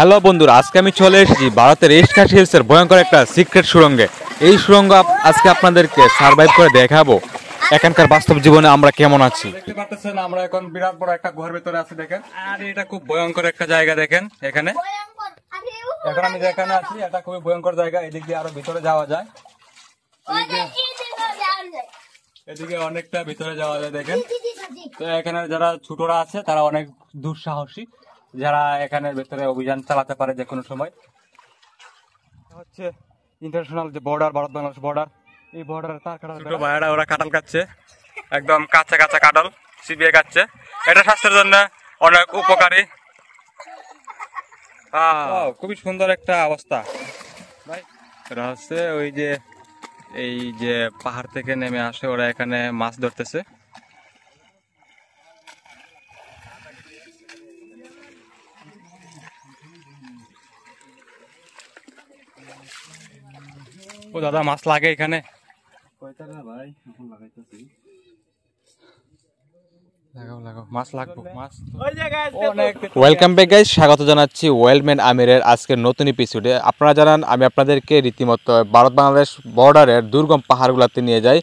Hello বন্ধুরা, আজকে আমি চলে এসেছি ভারতের রেশঘাট হিলসের ভয়ঙ্কর একটা সিক্রেট সুড়ঙ্গে। এই সুড়ঙ্গ আজকে আপনাদেরকে সার্ভাইভ করে দেখাবো এখানকার বাস্তব জীবনে আমরা কেমন আছি। দেখতে পাচ্ছেন আমরা এখন বিরাট বড় একটা গুহার ভিতরে আছি দেখেন, আর এটা খুব ভয়ঙ্কর একটা জায়গা। দেখেন এখানে এখন আমি যেখানে আছি এটা খুবই ভয়ঙ্কর জায়গা। এদিক দিয়ে আরো ভিতরে যাওয়া যায়, এদিকে অনেকটা ভিতরে যাওয়া যায় দেখেন। তো এখানে যারা ছোটরা আছে তারা অনেক দুঃসাহসী, যারা এখানের ভেতরে অভিযান চালাতে পারে যে কোনো সময়। হচ্ছে ইন্টারন্যাশনাল যে বর্ডার, ভারত বাংলাদেশ বর্ডার, এই বর্ডারের তার কাটা ছোট ভাইয়েরা ওরা কাঁঠাল কাটছে, একদম কাঁচা কাঁচা কাঁঠাল চিবিয়ে কাটছে। এটা স্বাস্থ্যের জন্য অনেক উপকারী। খুবই সুন্দর একটা অবস্থা ভাই। এটা হচ্ছে ওই যে এই যে পাহাড় থেকে নেমে আসে ওরা এখানে মাছ ধরতেছে। ও দাদা, মাছ লাগে এখানে? ওয়েলকাম ব্যাক গাইস, স্বাগত জানাচ্ছি ওয়েলম্যান আমিরের আজকের নতুন এপিসোডে। আপনারা জানান আমি আপনাদেরকে রীতিমতো ভারত বাংলাদেশ বর্ডারের দুর্গম পাহাড়গুলোতে নিয়ে যাই।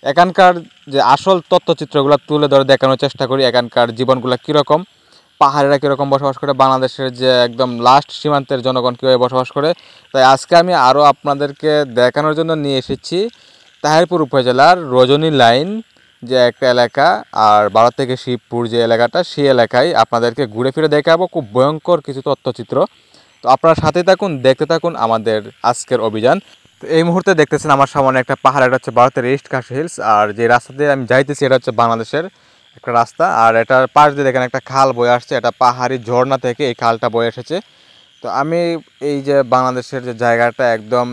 এখানকার যে আসল তথ্যচিত্রগুলো তুলে ধরে দেখানোর চেষ্টা করি, এখানকার জীবনগুলো কীরকম, পাহাড়িরা কীরকম বসবাস করে, বাংলাদেশের যে একদম লাস্ট সীমান্তের জনগণ কীভাবে বসবাস করে। তাই আজকে আমি আরও আপনাদেরকে দেখানোর জন্য নিয়ে এসেছি তাহিরপুর উপজেলার রজনী লাইন যে একটা এলাকা, আর ভারত থেকে শিবপুর যে এলাকাটা, সেই এলাকায় আপনাদেরকে ঘুরে ফিরে দেখাবো খুব ভয়ঙ্কর কিছু তথ্যচিত্র। তো আপনারা সাথে থাকুন, দেখতে থাকুন আমাদের আজকের অভিযান। তো এই মুহূর্তে দেখতেছেন আমার সামনে একটা পাহাড়, এটা হচ্ছে ভারতের রেশঘাট হিলস। আর যে রাস্তা দিয়ে আমি যাইতেছি এটা হচ্ছে বাংলাদেশের একটা রাস্তা। আর এটার পাশ দিয়ে দেখেন একটা খাল বয়ে আসছে, এটা পাহাড়ি ঝর্ণা থেকে এই খালটা বয়ে এসেছে। তো আমি এই যে বাংলাদেশের যে জায়গাটা একদম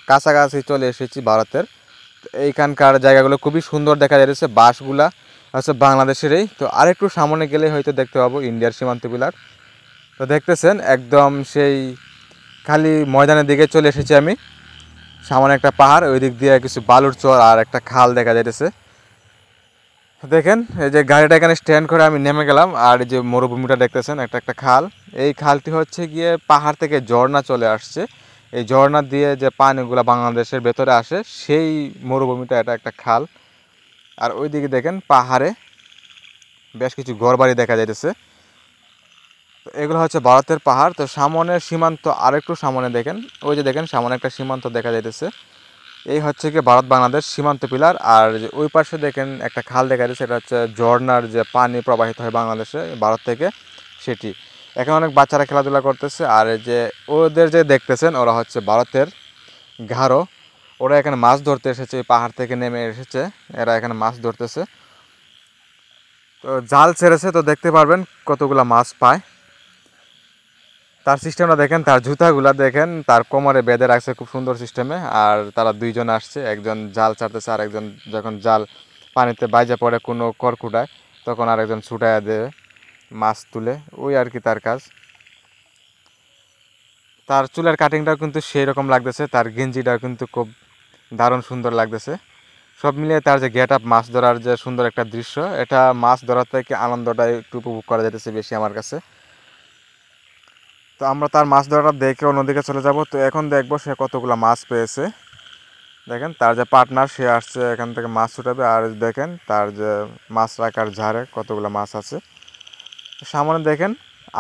কাছাকাছি চলে এসেছি ভারতের। এইখানকার জায়গাগুলো খুবই সুন্দর দেখা যাচ্ছে, বাসগুলা হচ্ছে বাংলাদেশেরই। তো আরেকটু সামনে গেলে হয়তো দেখতে পাবো ইন্ডিয়ার সীমান্ত বিলার। তো দেখতেছেন একদম সেই খালি ময়দানের দিকে চলে এসেছি আমি। সামনে একটা পাহাড়, ওই দিক দিয়ে কিছু বালুর চর আর একটা খাল দেখা যাইতেছে। দেখেন এই যে গাড়িটা এখানে স্ট্যান্ড করে আমি নেমে গেলাম, আর এই যে মরুভূমিটা দেখতেছেন একটা একটা খাল। এই খালটি হচ্ছে গিয়ে পাহাড় থেকে ঝর্ণা চলে আসছে, এই ঝর্ণা দিয়ে যে পানিগুলো বাংলাদেশের ভেতরে আসে সেই মরুভূমিটা, এটা একটা খাল। আর ওই দিকে দেখেন পাহাড়ে বেশ কিছু ঘরবাড়ি দেখা যাইতেছে। তো এগুলো হচ্ছে ভারতের পাহাড়। তো সামনের সীমান্ত আরেকটু সামনে দেখেন, ওই যে দেখেন সামনে একটা সীমান্ত দেখা যাইতেছে। এই হচ্ছে কি ভারত বাংলাদেশ সীমান্ত পিলার। আর যে ওই পাশে দেখেন একটা খাল দেখা যাচ্ছে, সেটা হচ্ছে ঝর্ণার যে পানি প্রবাহিত হয় বাংলাদেশে ভারত থেকে, সেটি। এখানে অনেক বাচ্চারা খেলাধুলা করতেছে। আর যে ওদের যে দেখতেছেন ওরা হচ্ছে ভারতের গারো, ওরা এখানে মাছ ধরতে এসেছে, পাহাড় থেকে নেমে এসেছে, এরা এখানে মাছ ধরতেছে। তো জাল ছেড়েছে, তো দেখতে পারবেন কতগুলা মাছ পায়। তার সিস্টেমটা দেখেন, তার জুতাগুলা দেখেন, তার কোমরে বেঁধে রাখছে খুব সুন্দর সিস্টেমে। আর তারা দুইজন আসছে, একজন জাল ছাড়তেছে, আর একজন যখন জাল পানিতে বাইজা পড়ে কোনো করকুটায় তখন আরেকজন ছুটাইয়া দেবে মাছ তুলে, ওই আর কি তার কাজ। তার চুলের কাটিংটাও কিন্তু সেই রকম লাগতেছে, তার গেঞ্জিটাও কিন্তু খুব দারুণ সুন্দর লাগতেছে। সব মিলিয়ে তার যে গেট আপ, মাছ ধরার যে সুন্দর একটা দৃশ্য, এটা মাছ ধরার থেকে আনন্দটা একটু উপভোগ করা যেতেছে বেশি আমার কাছে। তো আমরা তার মাছ ধরাটা দেখে অন্যদিকে চলে যাব। তো এখন দেখবো সে কতগুলো মাছ পেয়েছে। দেখেন তার যে পার্টনার সে আসছে এখান থেকে মাছ ছুটাবে, আর দেখেন তার যে মাছ রাখার ঝাড়ে কতগুলো মাছ আছে। সামনে দেখেন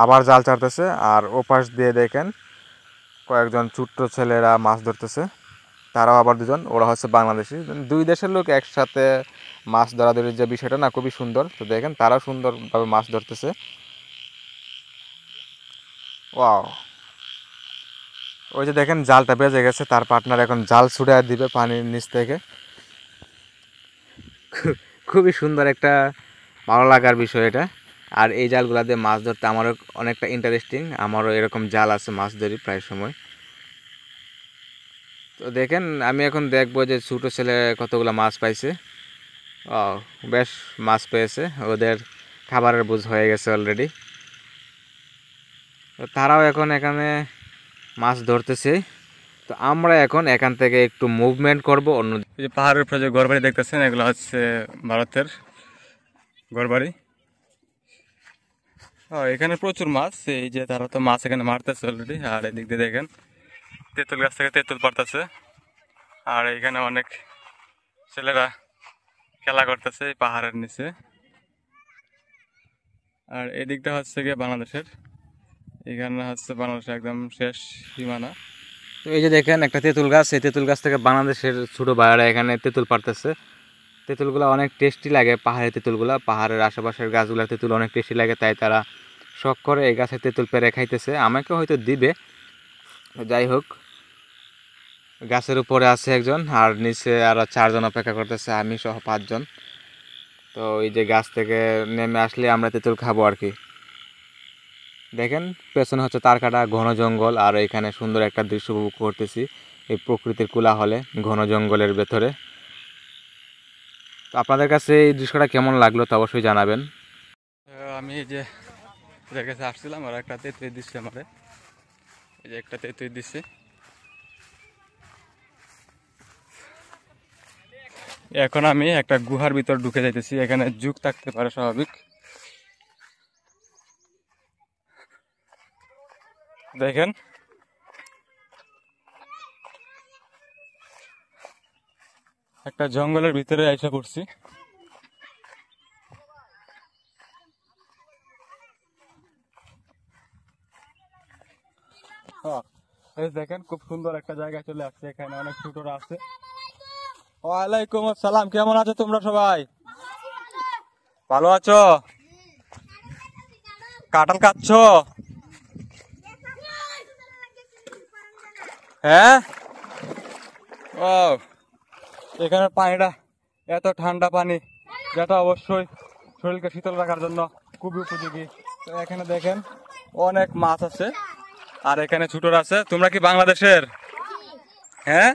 আবার জাল ছাড়তেছে, আর ওপাশ দিয়ে দেখেন কয়েকজন ছোট্ট ছেলেরা মাছ ধরতেছে, তারাও আবার দুজন, ওরা হচ্ছে বাংলাদেশি। দুই দেশের লোক একসাথে মাছ ধরাধরির যে বিষয়টা না, খুবই সুন্দর। তো দেখেন তারাও সুন্দরভাবে মাছ ধরতেছে। ওয়াও, ওই যে দেখেন জালটা বেজে গেছে, তার পার্টনার এখন জাল ছুড়ে দিবে পানির নিচ থেকে। খুবই সুন্দর একটা ভালো লাগার বিষয় এটা। আর এই জালগুলা দিয়ে মাছ ধরতে আমারও অনেকটা ইন্টারেস্টিং, আমারও এরকম জাল আছে, মাছ ধরি প্রায় সময়। তো দেখেন আমি এখন দেখবো যে ছোটো ছেলে কতগুলো মাছ পাইছে। ও, বেশ মাছ পেয়েছে, ওদের খাবারের বুঝ হয়ে গেছে অলরেডি। তো তারাও এখন এখানে মাছ ধরতেছে। তো আমরা এখন এখান থেকে একটু মুভমেন্ট করব অন্য যে পাহাড়ের উপরে যে ঘরবাড়ি দেখতেছেন, এগুলো হচ্ছে ভারতের ঘরবাড়ি। এখানে প্রচুর মাছ, এই যে তারা তো মাছ এখানে মারতেছে অলরেডি। আর এদিক দিয়ে দেখেন তেঁতুল গাছ থেকে তেঁতুল পারতেছে। আর এখানে অনেক ছেলেরা খেলা করতেছে এই পাহাড়ের নিচে। আর এদিকটা হচ্ছে গিয়ে বাংলাদেশের, এখানে হচ্ছে বাংলাদেশের একদম শেষ সীমানা। তো এই যে দেখেন একটা তেঁতুল গাছ, এই তেঁতুল গাছ থেকে বাংলাদেশের ছোট ভাইয়েরা এখানে তেঁতুল পারতেছে। তেঁতুলগুলো অনেক টেস্টি লাগে, পাহাড়ের তেঁতুলগুলো, পাহাড়ের আশেপাশের গাছগুলোর তেঁতুল অনেক টেস্টি লাগে, তাই তারা শখ করে এই গাছের তেঁতুল পেরে খাইতেছে। আমাকে হয়তো দিবে, যাই হোক। গাছের উপরে আছে একজন, আর নিচে আরো 4 জন অপেক্ষা করতেছে, আমি সহ 5 জন। তো এই যে গাছ থেকে নেমে আসলে আমরা তেঁতুল খাবো আর কি। দেখেন পেছনে হচ্ছে তারকাটা, ঘন জঙ্গল, আর এখানে সুন্দর একটা দৃশ্য উপভোগ করতেছি এই প্রকৃতির কোলাহলে ঘন জঙ্গলের ভেতরে। তো আপনাদের কাছে এই দৃশ্যটা কেমন লাগলো তো অবশ্যই জানাবেন। আমি এই যে এদের কাছে আসছিলাম, আর একটা তেঁতুল দিচ্ছে আমারে, এই যে একটা তেঁতুল দিচ্ছে। এখন আমি একটা গুহার ভিতর ঢুকে যাইতেছি, এখানে যুগ থাকতে পারে স্বাভাবিক। দেখেন একটা জঙ্গলের ভিতরে আইসা পড়ছি। দেখেন খুব সুন্দর একটা জায়গায় চলে আসছে, এখানে অনেক ছোটরা আছে। ওয়ালাইকুম আসসালাম, কেমন আছো তোমরা সবাই? ভালো আছো? কাঁঠাল খাচ্ছ? হ্যাঁ। ও, এখানে পানিটা এত ঠান্ডা পানি, যেটা অবশ্যই শরীরকে শীতল রাখার জন্য খুবই উপযোগী। তো এখানে দেখেন অনেক মাছ আছে, আর এখানে ছোটরা আছে। তোমরা কি বাংলাদেশের? হ্যাঁ,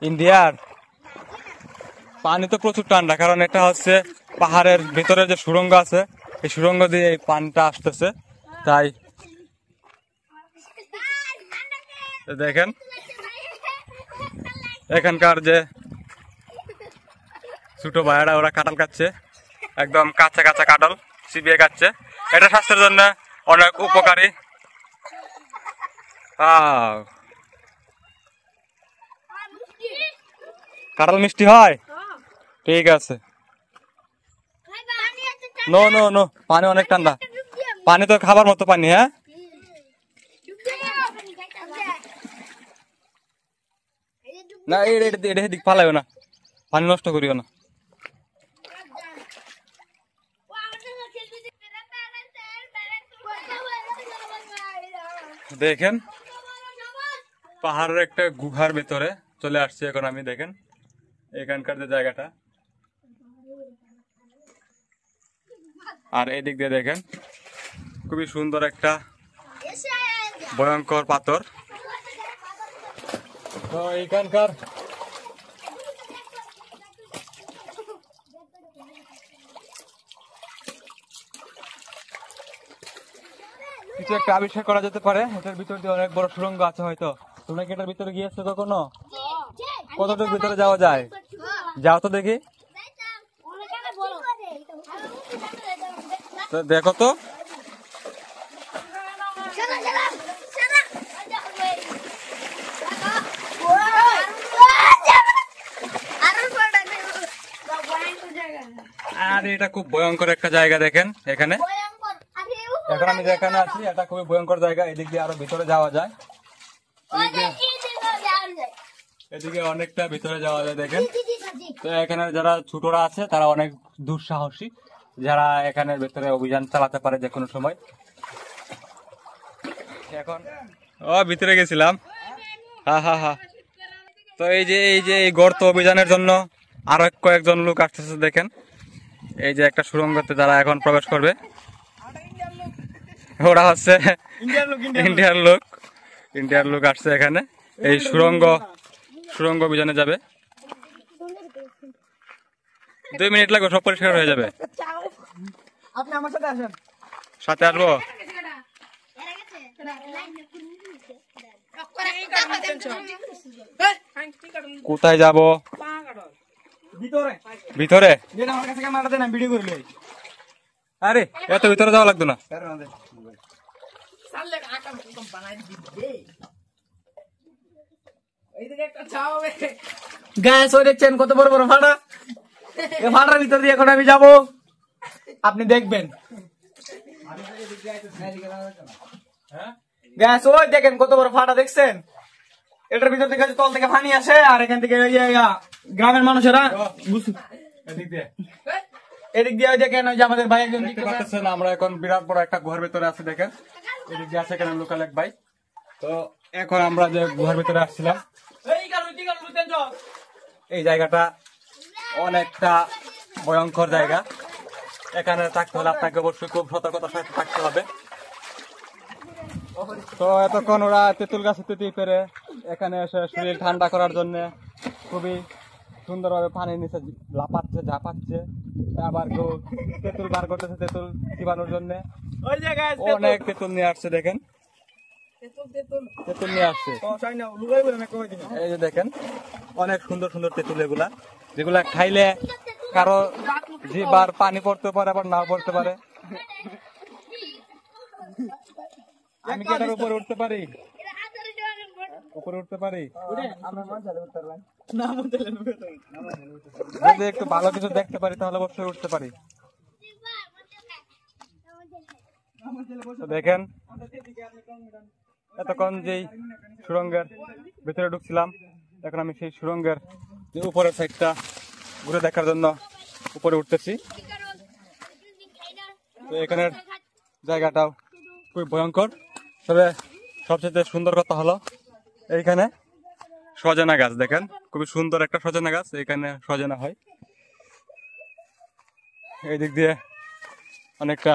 ইন্ডিয়ার। পানি তো প্রচুর ঠান্ডা, কারণ এটা হচ্ছে পাহাড়ের ভিতরে যে সুড়ঙ্গ আছে, এই সুড়ঙ্গ দিয়ে এই পানিটা আসতেছে। তাই দেখেন এখানকার যে ছোট ভাইয়েরা, ওরা কাঁঠাল খাচ্ছে, একদম কাঁচা কাঁচা কাঁঠাল চিবিয়ে খাচ্ছে। এটা স্বাস্থ্যের জন্য অনেক উপকারী। কাঁঠাল মিষ্টি হয়? ঠিক আছে। নো নো নো, পানি অনেক ঠান্ডা, পানি তো খাবার মতো পানি। হ্যাঁ, না এটা দিক পালাইও না, পানি নষ্ট করিও না। দেখেন পাহাড়ের একটা গুহার ভেতরে চলে আসছে এখন আমি। দেখেন এখানকার যে জায়গাটা, আর এদিক দিয়ে দেখেন খুবই সুন্দর একটা ভয়ঙ্কর পাথর। তো এখানকার কিছু একটা আবিষ্কার করা যেতে পারে। এটার ভিতর দিয়ে অনেক বড় সুড়ঙ্গ আছে হয়তো। তোমরা কি এটার ভিতরে গিয়েছো কখনো? কতটুকু ভিতরে যাওয়া যায়? যাও তো দেখি। দেখো তো। আর এটা খুব ভয়ঙ্কর একটা জায়গা। দেখেন এখানে, এখন আমি যেখানে আছি এটা খুবই ভয়ঙ্কর জায়গা। এদিক দিয়ে আরো ভিতরে যাওয়া যায়, এদিকে অনেকটা ভিতরে যাওয়া যায়। দেখেন তো এখানে যারা ছোটরা আছে তারা অনেক দুঃসাহসী, যারা এখানে ভিতরে অভিযান চালাতে পারে যে কোনো সময়। এখন ভিতরে গেছিলাম। হ্যাঁ হ্যাঁ হ্যাঁ। তো এই যে এই গর্ত অভিযানের জন্য আরো কয়েকজন লোক আসতেছে। দেখেন এই যে একটা সুড়ঙ্গতে যারা এখন প্রবেশ করবে, ওরা হচ্ছে ইন্ডিয়ার লোক আসছে এখানে এই সুড়ঙ্গ অভিযানে যাবে। 2 মিনিট লাগবে, সব পরিষ্কার হয়ে যাবে। আপনি আমার সাথে আসেন। সাথে আসবো। কোথায় যাব? ভিতরে ভিতরে। আমার কাছে ক্যামেরা দেন, আমি ভিডিও করে লই। আরে এত ভিতরে যাওয়া লাগতো না। গ্যাস ওই দেখছেন কত বড় বড় ফাটা, এই ফাটার ভিতর দিয়ে এখন আমি যাব, আপনি দেখবেন। গ্যাস ওই দেখেন কত বড় ফাটা দেখছেন, এটার ভিতর থেকে তল থেকে পানি আসে, আর এখান থেকে গ্রামের মানুষেরা এদিক দিয়ে দেখেন ওই যে আমাদের ভাই একজন দেখতে পাচ্ছেন আমরা এখন বিরাট বড় একটা গুহার ভিতরে আছি। দেখেন এদিক দিয়ে আছে এখানে লোকাল এক ভাই। তো এখন আমরা যে গুহার ভিতরে আসছিলাম, এই জায়গাটা অনেকটা ভয়ঙ্কর জায়গা। এখানে থাকতে হলে আপনাকে অবশ্যই খুব সতর্কতার সাথে থাকতে হবে। তো এতক্ষণ ওরা তেঁতুল গাছে তেঁতুল পেরে এখানে এসে শরীর ঠান্ডা করার জন্য খুবই সুন্দরভাবে পানির নিচে লাপাচ্ছে ঝাঁপাচ্ছে, আবার কেউ তেঁতুল বার করতেছে তেঁতুল চিবানোর জন্য। অনেক তেঁতুল নিয়ে আসছে, দেখেন তেঁতুল নিয়ে আসছে। এই যে দেখেন অনেক সুন্দর সুন্দর তেঁতুল, এগুলা যেগুলা খাইলে কারো জিহ্বার পানি পড়তে পারে আবার নাও পড়তে পারে। আমি কি এটার উপরে উঠতে পারি? উপরে উঠতে পারি? যদি একটু ভালো কিছু দেখতে পারি তাহলে অবশ্যই উঠতে পারি। দেখেন এতক্ষণ যেই সুড়ঙ্গের ভিতরে ঢুকছিলাম, এখন আমি সেই সুড়ঙ্গের যে উপরের সাইডটা ঘুরে দেখার জন্য উপরে উঠতেছি। তো এখানের জায়গাটাও খুব ভয়ঙ্কর, তবে সবচেয়ে সুন্দর কথা হলো এইখানে সজনা গাছ। দেখেন খুবই সুন্দর একটা সজনা গাছ, এখানে সজনা হয়। এই দিক দিয়ে অনেকটা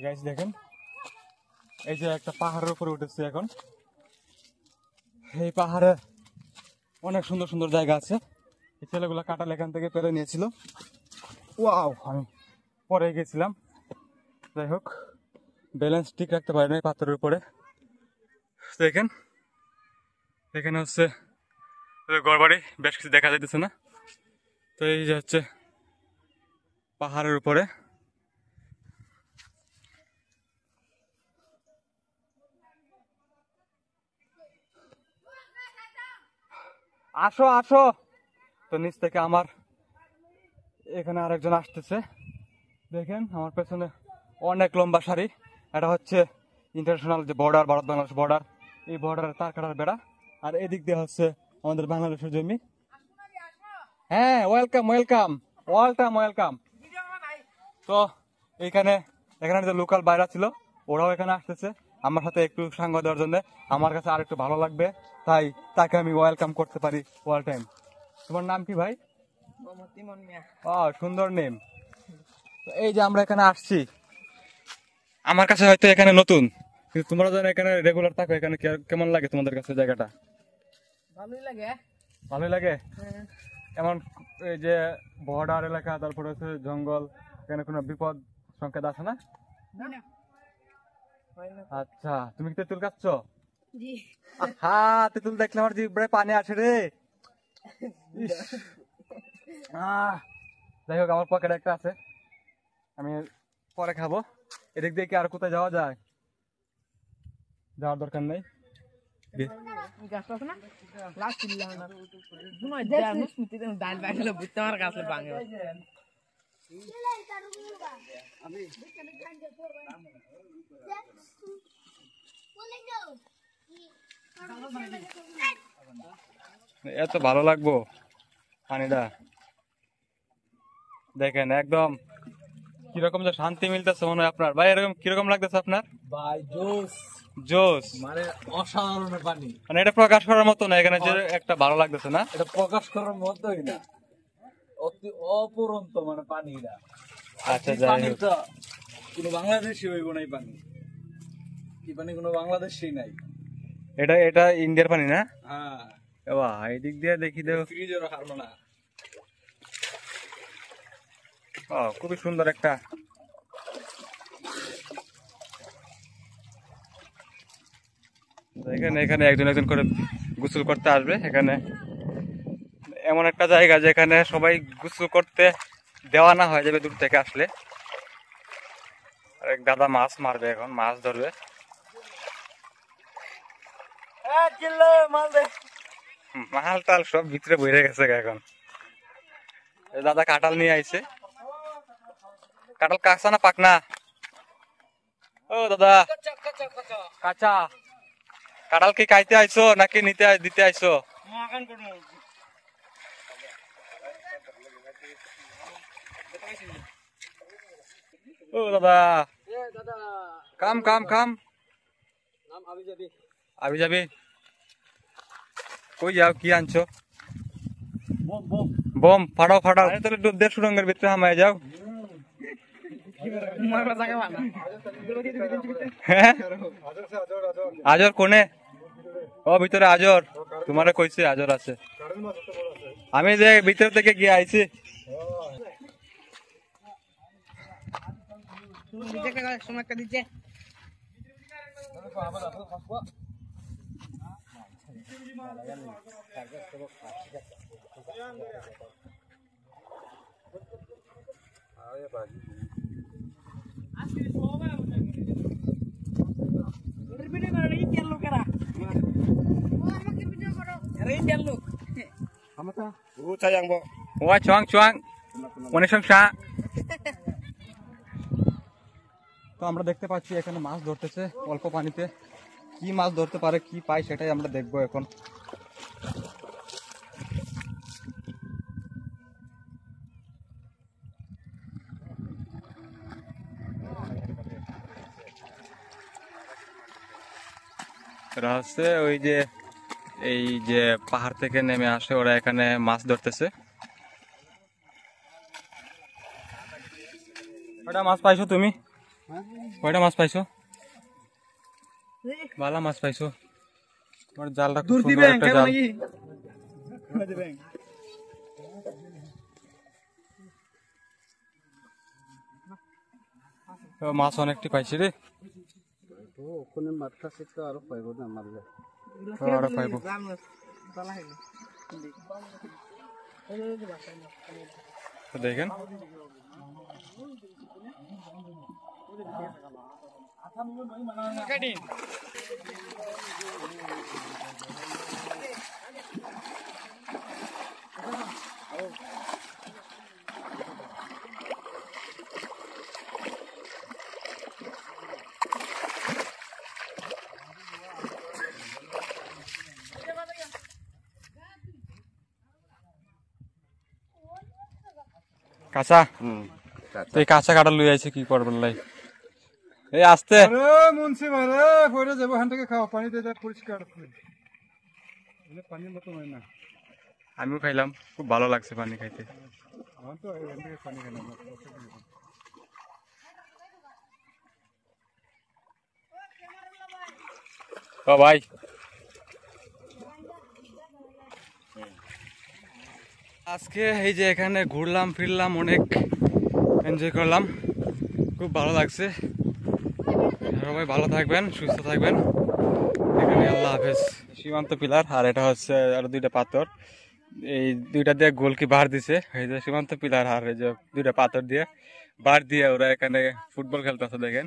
গাছ। দেখেন এই যে একটা পাহাড়ের উপরে উঠেছে এখন, এই পাহাড়ে অনেক সুন্দর সুন্দর জায়গা আছে। এই ছেলেগুলো কাঁঠাল এখান থেকে পেরে নিয়েছিল। ওয়াও, আমি পরে গেছিলাম। যাই হোক, ব্যালেন্স ঠিক রাখতে পারি না পাথরের উপরে। দেখেন এখানে হচ্ছে গড়বাড়ি, বেশ কিছু দেখা যাইতেছে না। তো এই যে হচ্ছে পাহাড়ের উপরে। আসো আসো। তো নিচ থেকে আমার এখানে আরেকজন আসতেছে। দেখেন আমার পেছনে অনেক লম্বা সারি, এটা হচ্ছে ইন্টারন্যাশনাল যে বর্ডার, ভারত বাংলাদেশ বর্ডার, এই বর্ডারের তার কাটার বেড়া। আর এদিক দিয়ে হচ্ছে আমাদের বাংলাদেশের জমি। হ্যাঁ, ওয়েলকাম ওয়েলকাম ওয়েলকাম ওয়েলকাম। তো এইখানে এখানে যে লোকাল বাইরা ছিল ওরাও এখানে আসতেছে আমার সাথে একটু সঙ্গ দেওয়ার জন্য। আমার কাছে আর একটু ভালো লাগবে, তাই তাকে আমি ওয়েলকাম করতে পারি অল টাইম। তোমার নাম কি ভাই? ও, সুন্দর নেম। এই যে আমরা এখানে আসছি, আমার কাছে হয়তো এখানে নতুন, কিন্তু তোমরা যেন এখানে রেগুলার থাকো, এখানে কেমন লাগে তোমাদের কাছে জায়গাটা? ভালোই লাগে। ভালোই লাগে। এমন এই যে বর্ডার এলাকা, তারপরে হচ্ছে জঙ্গল, এখানে কোনো বিপদ সংকেত আছে না? আচ্ছা, তুমি কি তেঁতুল খাচ্ছ? হ্যাঁ, তেঁতুল দেখলে আমার জিহ্বায় পানি আসে রে। যাই হোক, আমার পকেটে একটা আছে, আমি পরে খাবো। এদিক দিয়ে কি আর কোথায় যাওয়া যায়? যাওয়ার দরকার নেই। এত ভালো লাগবো পানিটা, দেখেন একদম কিরকম যে শান্তি মিলতেছে মনে হয় আপনার ভাই। এরকম কিরকম লাগতেছে আপনার ভাই? জোস জোস, মানে অসাধারণ পানি, মানে এটা প্রকাশ করার মতো না। এখানে যে একটা ভালো লাগতেছে না, এটা প্রকাশ করার মতোই না, অতি অপরন্ত মানে পানিটা। আচ্ছা, যাই হোক, কোনো বাংলাদেশি হইব নাই পানি, কি পানি কোনো বাংলাদেশি নাই। এটা এটা ইন্ডিয়ার পানি না? হ্যাঁ, এই দিক দিয়ে দেখি দেও। ফ্রিজেরও হারবো না। খুবই সুন্দর একটা দেখেন, এখানে একজন একজন করে গোসল করতে আসবে এখানে। এমন একটা জায়গা যেখানে সবাই গোসল করতে দেওয়া না হয়ে যাবে দূর থেকে আসলে। আর এক দাদা মাছ মারবে, এখন মাছ ধরবে। মাল টাল সব ভিতরে বইরে গেছে এখন। দাদা কাঁঠাল নিয়ে আইছে। কাঁঠাল কাঁচা না পাকনা? ও দাদা কাঁচা। কাঁঠাল কি খাইতে আইছো নাকি দিতে আইছো? ও দাদা কাম কাম কাম। আবি যাবি? কই যাও, কি আনছো? বম ফাটাও ফাটাও। তাহলে 150 সুরঙ্গের ভিতরে হামায় যাও। হ্যাঁ আজর কোনে? ও ভিতরে আজর, তোমারে কইছে আজর আছে। আমি যে ভিতর থেকে গিয়ে আইছি। Wah cuang cuang, মনে সংসা। তো আমরা দেখতে পাচ্ছি এখানে মাছ ধরতেছে অল্প পানিতে। কি মাছ ধরতে পারে, কি পাই সেটাই আমরা দেখবো এখন। এরা হচ্ছে ওই যে এই যে পাহাড় থেকে নেমে আসে, ওরা এখানে মাছ ধরতেছে। কয়টা মাছ পাইছো তুমি? কয়টা মাছ পাইছো? ভালো মাছ পাইছো? তোমার জালটা খুব সুন্দর একটা জাল। মাছ অনেকটি পাইছি রে। আরো পাইব। দেখেন কাঁচা। এই কাঁচা কাটা লই আইছে কি করবেন লাই? এই আস্তে মুন্সি মারে পড়ে যাবো, হান থেকে খাওয়া পানি দিয়ে পরিষ্কার পানির মতো হয় না। আমিও খাইলাম, খুব ভালো লাগছে পানি খাইতে। পানি খেলাম ও ভাই আজকে এই যে এখানে ঘুরলাম ফিরলাম, অনেক এনজয় করলাম, খুব ভালো লাগছে। সবাই ভালো থাকবেন, সুস্থ থাকবেন। এখানে আল্লাহ হাফেজ। সীমান্ত পিলার, আর এটা হচ্ছে আরো দুইটা পাথর। এই দুইটা দিয়ে গোলকি বার দিছে, এই যে সীমান্ত পিলার আর এই যে দুইটা পাথর দিয়ে বার দিয়ে ওরা এখানে ফুটবল খেলতেছে। দেখেন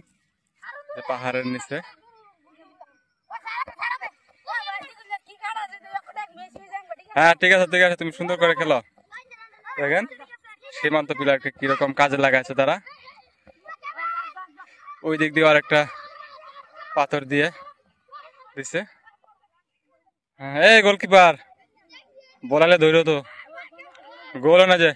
যে পাহাড়ের নিচে। হ্যাঁ ঠিক আছে ঠিক আছে, তুমি সুন্দর করে খেলো। দেখেন সীমান্ত পিলারকে কিরকম কাজে লাগাইছে তারা। ওই দিক দিয়ে আর একটা পাথর দিয়ে দিছে। হ্যাঁ এই গোলকিপার বলালে ধরো তো, গোল না যে।